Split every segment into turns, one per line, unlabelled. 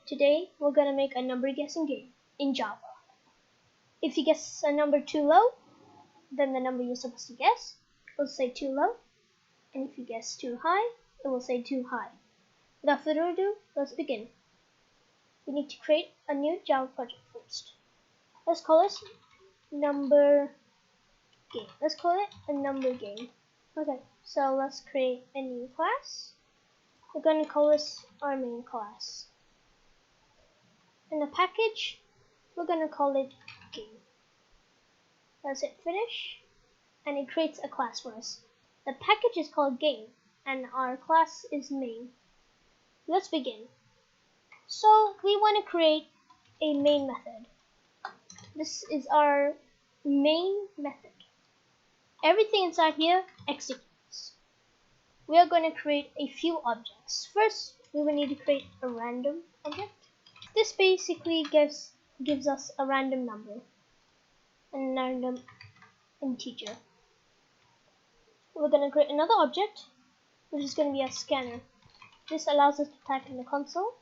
Today we're gonna make a number guessing game in Java. If you guess a number too low, then the number you're supposed to guess will say too low, and if you guess too high, it will say too high. Without further ado, let's begin. We need to create a new Java project first. Let's call this number game. Let's call it a number game. Okay, so let's create a new class. We're going to call this our main class. In the package, we're going to call it game. Let's hit finish, and it creates a class for us. The package is called game, and our class is main. Let's begin. So we want to create a main method. This is our main method. Everything inside here executes. We are going to create a few objects. First, we will need to create a random object. This basically gives us a random number and a random integer. We're going to create another object, which is going to be a scanner. This allows us to type in the console.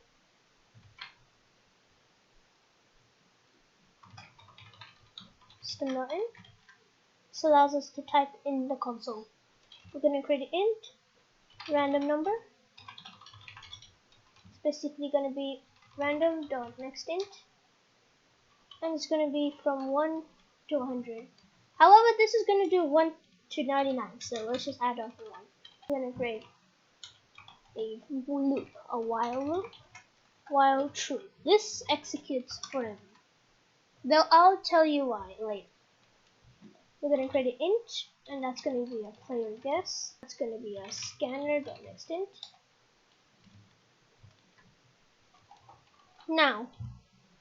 System.in. This allows us to type in the console. We're going to create an int random number. It's basically going to be random.nextInt, and it's going to be from 1 to 100. However, this is going to do 1 to 99, so let's just add on for 1. We're going to create a loop, a while loop, while true. This executes forever. Though I'll tell you why later. We're going to create an int, and that's going to be a player guess. That's going to be a scanner.nextInt. Now,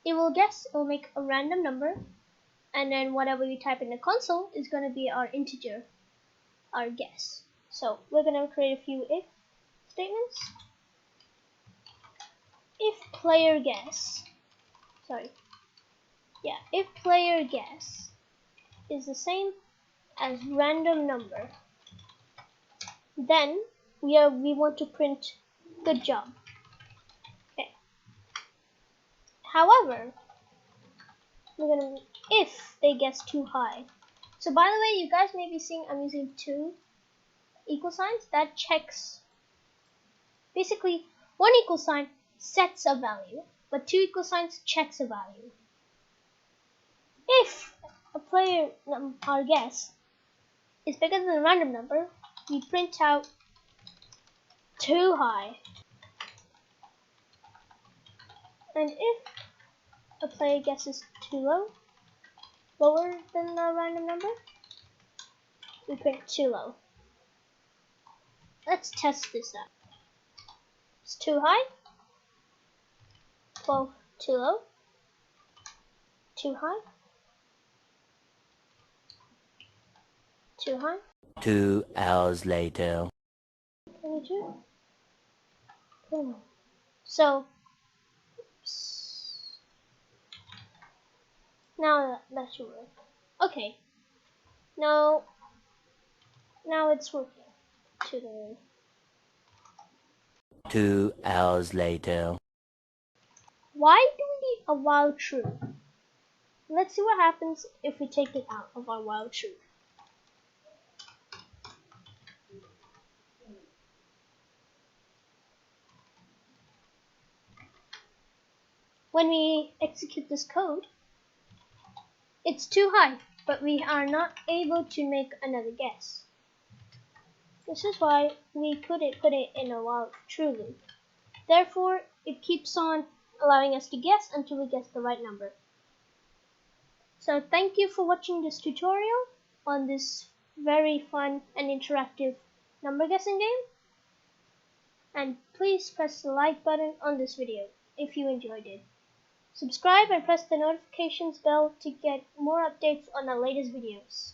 it will guess, it will make a random number, and then whatever we type in the console is going to be our integer, our guess. So we're going to create a few if statements. If player guess is the same as random number, then we want to print good job. Okay. However, we're gonna if they guess too high. So by the way, you guys may be seeing I'm using 2 equal signs. That checks. Basically, 1 equal sign sets a value, but 2 equal signs checks a value. If a player, our guess, is bigger than a random number, we print out too high. And if a player guesses too low, lower than a random number, we print too low. Let's test this out. It's too high, 12 too low, too high, too high.
2 hours later.
22. So now that should work. Okay. Now it's working.
2 hours later.
Why do we need a while true? Let's see what happens if we take it out of our while true. When we execute this code, it's too high, but we are not able to make another guess. This is why we couldn't put it in a while true loop. Therefore, it keeps on allowing us to guess until we guess the right number. So thank you for watching this tutorial on this very fun and interactive number guessing game. And please press the like button on this video if you enjoyed it. Subscribe and press the notifications bell to get more updates on the latest videos.